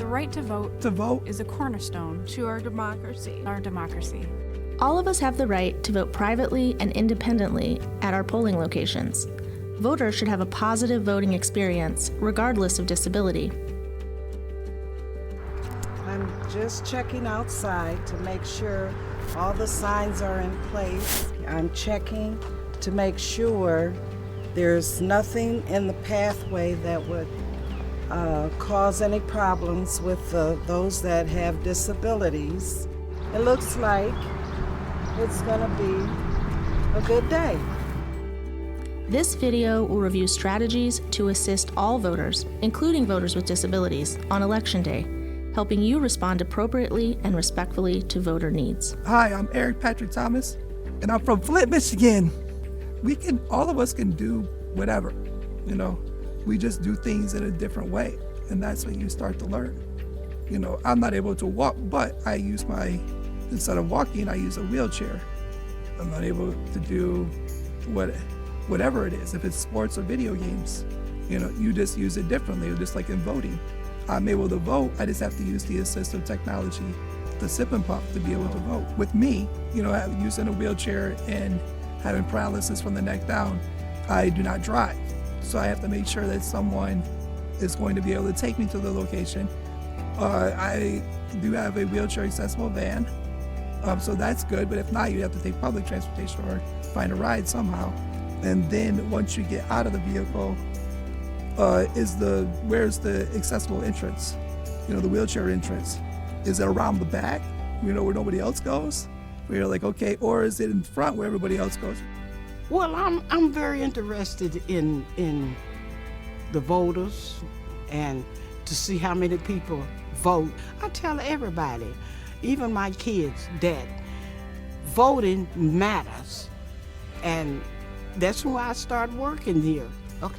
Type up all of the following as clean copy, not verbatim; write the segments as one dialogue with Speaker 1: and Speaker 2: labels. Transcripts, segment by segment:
Speaker 1: right to vote is a cornerstone
Speaker 2: to our democracy.
Speaker 3: All of us have the right to vote privately and independently at our polling locations. Voters should have a positive voting experience, regardless of disability.
Speaker 4: I'm just checking outside to make sure all the signs are in place. I'm checking to make sure there's nothing in the pathway that would cause any problems with those that have disabilities. It looks like it's gonna be a good day.
Speaker 3: This video will review strategies to assist all voters, including voters with disabilities, on Election Day, helping you respond appropriately and respectfully to voter needs.
Speaker 5: Hi, I'm Eric Patrick Thomas, and I'm from Flint, Michigan. All of us can do whatever, we just do things in a different way, and that's when you start to learn. I'm not able to walk, but instead of walking, I use a wheelchair. I'm not able to do whatever it is, if it's sports or video games, you just use it differently, just like in voting. I'm able to vote, I just have to use the assistive technology, the sip and puff, to be able to vote. With me, using a wheelchair and having paralysis from the neck down, I do not drive. So I have to make sure that someone is going to be able to take me to the location. I do have a wheelchair accessible van, so that's good, but if not, you have to take public transportation or find a ride somehow. And then once you get out of the vehicle, where's the accessible entrance? The wheelchair entrance. Is it around the back, where nobody else goes? Where you're like, okay, or is it in front where everybody else goes?
Speaker 4: Well, I'm very interested in the voters and to see how many people vote. I tell everybody, even my kids, that voting matters, and that's why I started working here. Okay.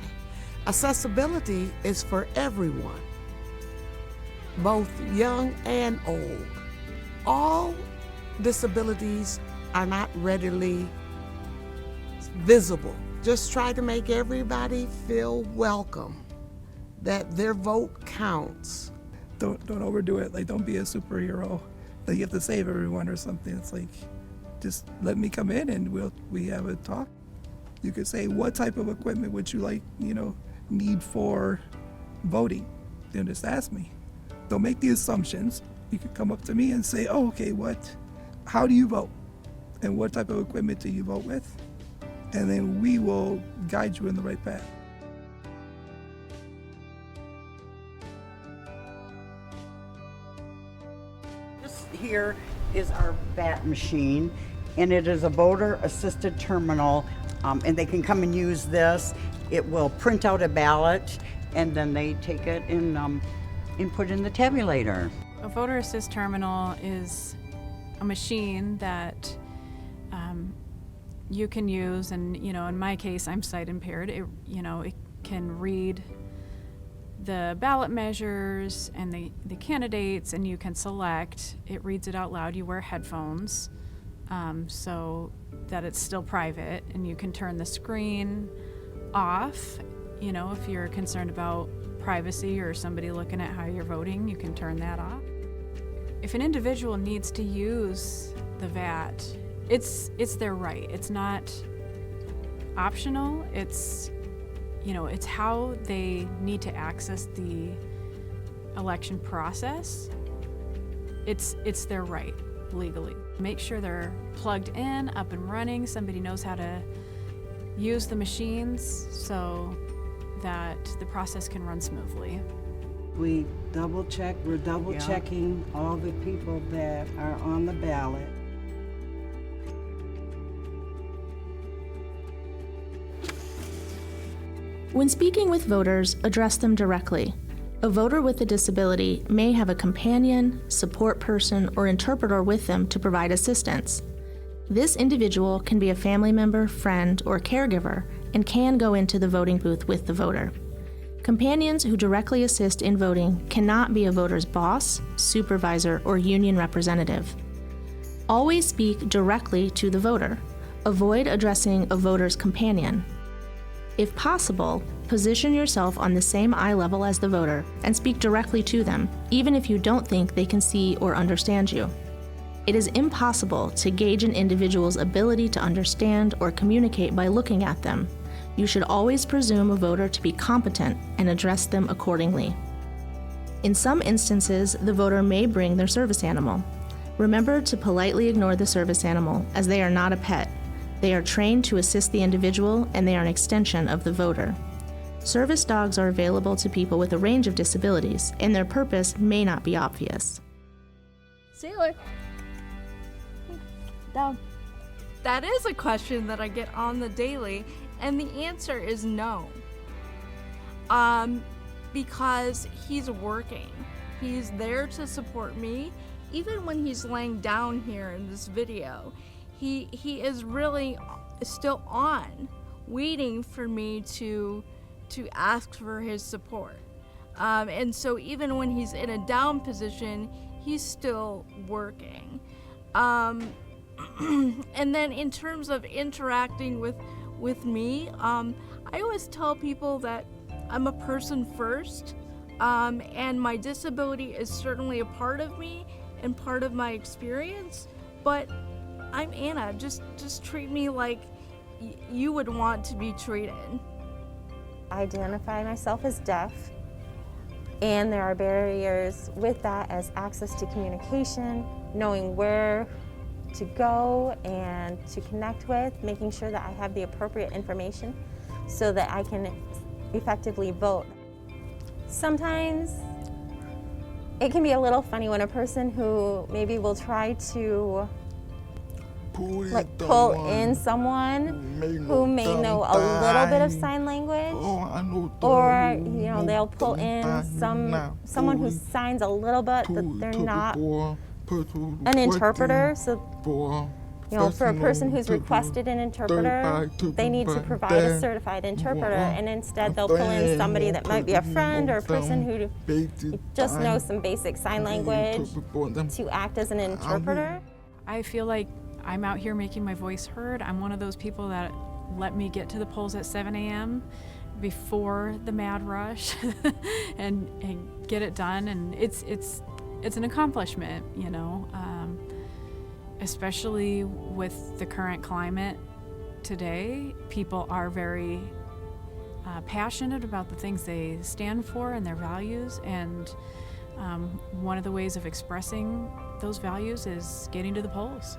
Speaker 4: Accessibility is for everyone, both young and old. All disabilities are not readily visible. Just try to make everybody feel welcome, that their vote counts.
Speaker 5: Don't overdo it. Don't be a superhero that you have to save everyone or something. It's like, just let me come in and we have a talk. You could say, what type of equipment would you need for voting? Then just ask me. Don't make the assumptions. You could come up to me and say, oh, okay, how do you vote? And what type of equipment do you vote with? And then we will guide you in the right path.
Speaker 6: This here is our VAT machine, and it is a voter-assisted terminal, and they can come and use this. It will print out a ballot, and then they take it and input in the tabulator.
Speaker 1: A voter assist terminal is a machine that you can use, and in my case, I'm sight impaired. It can read the ballot measures and the candidates, and you can select. It reads it out loud. You wear headphones so that it's still private, and you can turn the screen off. If you're concerned about privacy or somebody looking at how you're voting, you can turn that off. If an individual needs to use the VAT, it's their right. It's not optional. It's how they need to access the election process. It's their right legally. Make sure they're plugged in, up and running. Somebody knows how to use the machines so that the process can run smoothly.
Speaker 4: We're double checking all the people that are on the ballot.
Speaker 3: When speaking with voters, address them directly. A voter with a disability may have a companion, support person, or interpreter with them to provide assistance. This individual can be a family member, friend, or caregiver and can go into the voting booth with the voter. Companions who directly assist in voting cannot be a voter's boss, supervisor, or union representative. Always speak directly to the voter. Avoid addressing a voter's companion. If possible, position yourself on the same eye level as the voter and speak directly to them, even if you don't think they can see or understand you. It is impossible to gauge an individual's ability to understand or communicate by looking at them. You should always presume a voter to be competent and address them accordingly. In some instances, the voter may bring their service animal. Remember to politely ignore the service animal, as they are not a pet. They are trained to assist the individual, and they are an extension of the voter. Service dogs are available to people with a range of disabilities, and their purpose may not be obvious.
Speaker 2: Sailor. Down. That is a question that I get on the daily, and the answer is no. Because he's working. He's there to support me. Even when he's laying down here in this video, he is really still on, waiting for me to ask for his support. And so even when he's in a down position, he's still working. And then in terms of interacting with me, I always tell people that I'm a person first, and my disability is certainly a part of me and part of my experience, but I'm Anna. Just treat me like you would want to be treated.
Speaker 7: I identify myself as deaf, and there are barriers with that, as access to communication, knowing where to go and to connect with, making sure that I have the appropriate information so that I can effectively vote. Sometimes it can be a little funny when a person who maybe will try to pull in someone who may know a little bit of sign language, or they'll pull in someone who signs a little bit, but they're not an interpreter. So for a person who's requested an interpreter, they need to provide a certified interpreter, and instead they'll pull in somebody that might be a friend or a person who just knows some basic sign language to act as an interpreter.
Speaker 1: I feel like I'm out here making my voice heard. I'm one of those people that let me get to the polls at 7 a.m. before the mad rush and get it done. And it's an accomplishment, especially with the current climate today. People are very passionate about the things they stand for and their values, and one of the ways of expressing those values is getting to the polls.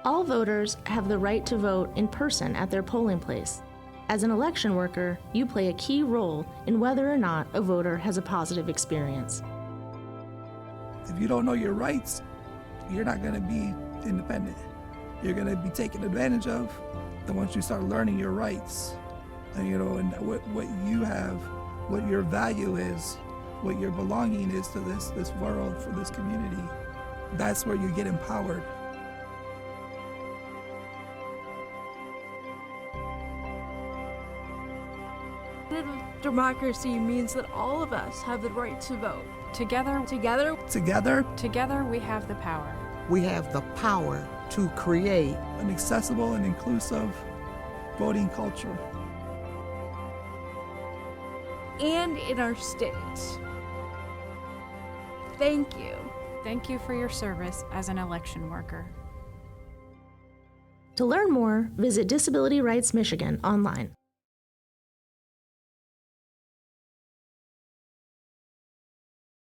Speaker 3: All voters have the right to vote in person at their polling place. As an election worker, you play a key role in whether or not a voter has a positive experience.
Speaker 5: If you don't know your rights, you're not going to be independent. You're going to be taken advantage of. And once you start learning your rights, and and what you have, what your value is, what your belonging is to this world, for this community, that's where you get empowered.
Speaker 2: Democracy means that all of us have the right to vote. Together,
Speaker 1: we have the power.
Speaker 4: We have the power to create
Speaker 5: An accessible and inclusive voting culture.
Speaker 2: And in our state. Thank you.
Speaker 1: Thank you for your service as an election worker.
Speaker 3: To learn more, visit Disability Rights Michigan online.